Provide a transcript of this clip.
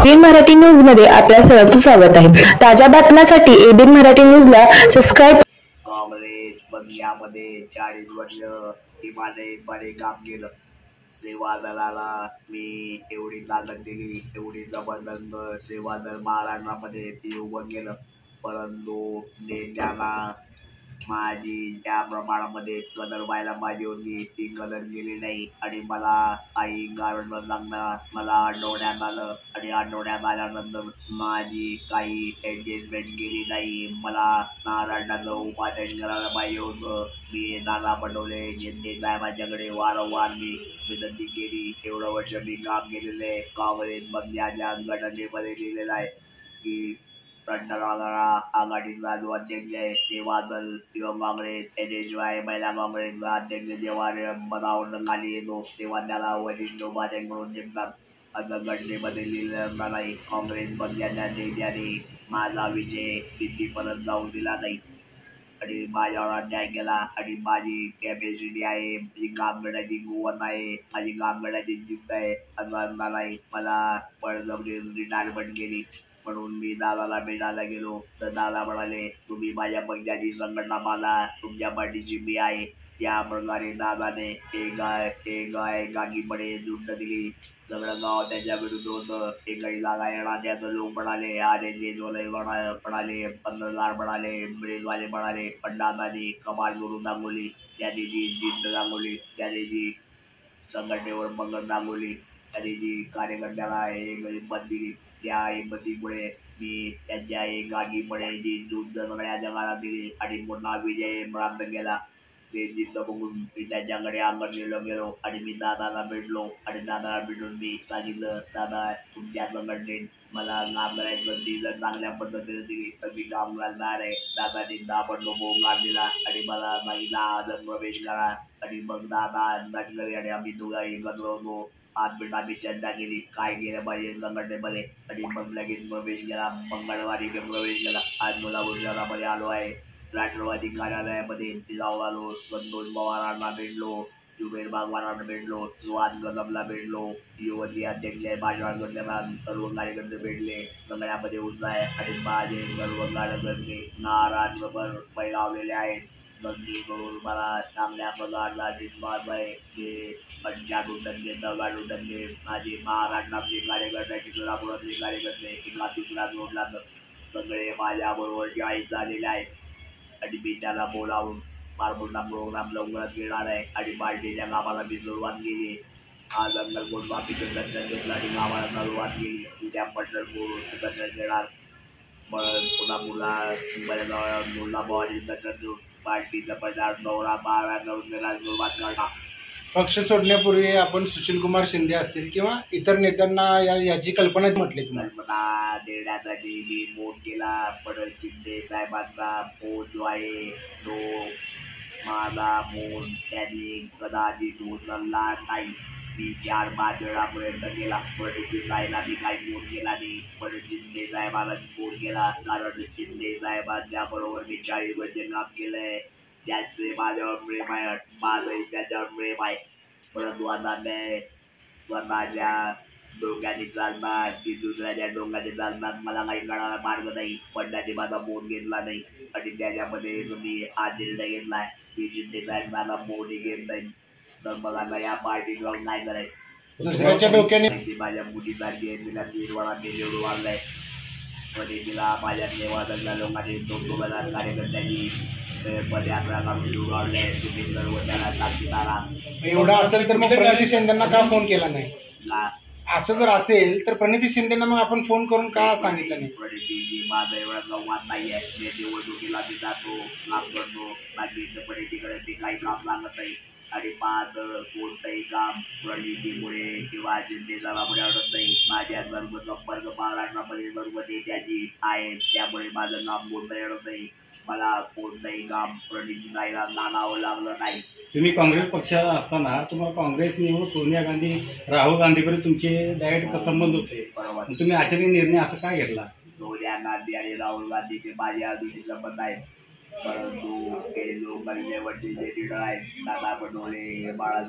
ABN Marathi news मध्ये आपल्या सर्वांचं स्वागत आहे। ताज्या बातम्यांसाठी एबीएन मराठी न्यूजला सबस्क्राइब। काँग्रेस बंगल्यामध्ये 40 वर्ष हिमालय बरे काम केलं। सेवा दलाला मी एवढी ताकद दिली, एवढी जबरदस्त सेवा दल महाराष्ट्रामध्ये ती उभं केलं, परंतु नेत्याला माझी ज्या प्रमाणामध्ये कदर व्हायला पाहिजे होती ती कदर केली नाही आणि मला काही कारण सांगणार मला आठवण्यात आलं आणि आठवण्यात आल्यानंतर माझी काही एंगेजमेंट केली नाही। मला महाराष्ट्राचं उपाध्यक्ष करायला पाहिजे होतं। मी नाना पटोले शिंदे साहेबांच्याकडे वारंवार मी विनंती केली। एवढं वर्ष मी काम केलेलं आहे। काँग्रेस पक्षाच्या संघटनेमध्ये लिहिलेलं आहे की आघाडीचा जो अध्यक्ष आहे सेवा दल किंवा काँग्रेस याच्याशिवाय महिला काँग्रेसचा अध्यक्ष जेव्हा पदावर खाली येतो तेव्हा त्याला वरिष्ठ उपाध्यक्ष म्हणून नेमतात, असं घटनेमध्ये लिहिलेलं नाही। काँग्रेस पक्षाच्या नेत्याने माझा विषय तिथपर्यंत जाऊ दिला नाही आणि माझ्यावर अन्याय केला आणि माझी कॅपॅसिटी आहे, माझी काम करण्याची कुवत आहे, माझी काम करण्याची जिद्द आहे, असं नाही। मला पळजबरीने रिटायरमेंट केली म्हणून मी दादाला भेटायला गेलो तर दादा म्हणाले तुम्ही माझ्या पक्षाची संघटना माना, तुमच्या पाठीशी मी आहे। त्या प्रकारे दादाने एक गाय गागीपणे झुंड दिली। सगळं गाव त्याच्या विरुद्ध होतं। एकही जागा येणार त्याचं लोक म्हणाले, आरे जेजोले म्हणाले, 15,000 म्हणाले, ब्रेजवाले म्हणाले, पण दादानी कमाल करून दाखवली। त्याने जी जिद्द दाखवली, त्याने जी संघटनेवर मगन दाखवली, त्याने जी कार्यकर्त्याला एक हिंमत दिली, त्या हिंमतीमुळे मी त्यांच्या एक गागीपणे जी झुंड सगळ्या जगाला दिली आणि पुन्हा विजय प्राप्त केला। ते जिद्द बघून मी त्यांच्याकडे आंगणलेलो गेलो आणि मी दादाला भेटलो आणि दादाला भेटून मी सांगितलं, दादा तुमच्या संघटनेत मला काम करायचं दिलं, चांगल्या पद्धतीने दिली तर मी काम करणार आहे। दादाने दाबडलो बोंगार दिला आणि मला महिला आदर प्रवेश करा आणि मग दादा नटकरी आणि आम्ही दोघा एकत्र होतो। आम्ही चर्चा केली काय केलं पाहिजे संघटनेमध्ये आणि मग लगेच प्रवेश केला। मंगळवारी प्रवेश केला। आज सोलापूर शहरामध्ये आलो आहे। राष्ट्रवादी कार्यालयामध्ये जाऊन आलो। संतोष पवारांना भेटलो, जुबेर बागवानांना भेटलो, सुहास कदमला भेटलो, युवती अध्यक्ष भाषण करताना सर्व कार्यकर्ते भेटले। सगळ्यामध्ये उत्साह आहे आणि माझे सर्व कार्यकर्ते नाराजवर पैरावलेले आहेत। संधी करून मला चांगल्या प्रकारचा विश्वास आहे की 95% 99% माझे महाराष्ट्रातले कार्यकर्त्याचे सोलापुरातले कार्यकर्ते एका दुसरा जोडला तर सगळे माझ्याबरोबर जॉईन झालेले आहेत आणि मी त्याला बोलावून फार मोठा प्रोग्राम लवकरच घेणार आहे आणि पार्टीच्या कामाला मी सुरुवात केली। आज अंगलकोट बाबीचं दर्शन घेतलं आणि गावाला सुरुवात केली। उद्या पंढरपूर दर्शन घेणार, पुन्हा मुला बॉडी दर्शन घेऊन पार्टीचा प्रचार दौरा 12 नोव्हेंबरला सुरुवात करणार। पक्ष सोडण्यापूर्वी आपण सुशीलकुमार शिंदे असतील किंवा इतर नेत्यांना याची कल्पना म्हटली कल्पना देण्यासाठी मी फोन केला, पण शिंदे साहेबांचा फोन जो आहे तो माझा फोन त्यांनी कदाचित उचलला नाही। मी 4-5 वेळा प्रयत्न केला पण शिंदेला मी काही फोन केला नाही, पण शिंदे साहेबांना फोन केला कारण शिंदे साहेबांच्या बरोबर मी 40 वर्ष काम केलंय। त्याचे माझ्यावर प्रेम आहे, माझंही त्याच्यावर प्रेम आहे, परंतु आता मी स्वतःच्या डोक्याने चालणार की दुसऱ्याच्या डोक्याने चालणार मला काही कळायला मार्ग नाही। पण त्याने माझा फोन घेतला नाही आणि त्याच्यामध्ये तुम्ही हा निर्णय घेतलाय की शिंदे साहेब माझा फोनही घेत नाही, तर मग आता या पार्टीवर काय करायचं। दुसऱ्याच्या डोक्याने माझ्या मुलीसारखी आहे, तिला 3 वेळा मी निवडून वाढलाय आणि तिला माझ्या नेवादातल्या लोकांनी 2-2 कार्यकर्त्यांनी पदयात्रा करून निवडून वाढले। तुम्ही सर्व त्याला साक्षीदार एवढं असेल तर मग प्रणिती शिंदेना का फोन केला नाही? असं जर असेल तर प्रणिती शिंदेना मग आपण फोन करून का सांगितलं नाही? प्रणिती माझा एवढा संवाद नाही आहे। मी निवडणुकीला मी जातो, काम करतो, बाकी प्रणितीकडे मी काही काम सांगत नाही आणि माझं कोणतंही काम प्रणितीमुळे किंवा शिंदे साहेबांमुळे अडत नाही। माझ्या सर्व संपर्क महाराष्ट्रामध्ये सर्व नेत्याची आहेत, त्यामुळे माझं काम कोणतंही अडत नाही। मला कोणतंही काम प्रणिती जायला आणावं लागलं नाही। तुम्ही काँग्रेस पक्षात असताना तुम्हाला काँग्रेस निवडून सोनिया गांधी राहुल गांधीपर्यंत तुमचे डायरेक्ट संबंध होते, बरोबर, तुम्ही अचानक निर्णय असं काय घेतला? सोनिया गांधी आणि राहुल गांधीचे माझे अजूनही संबंध आहेत, परंतु हे लोक जे लीडर आहेत नाना पटोले, बाळा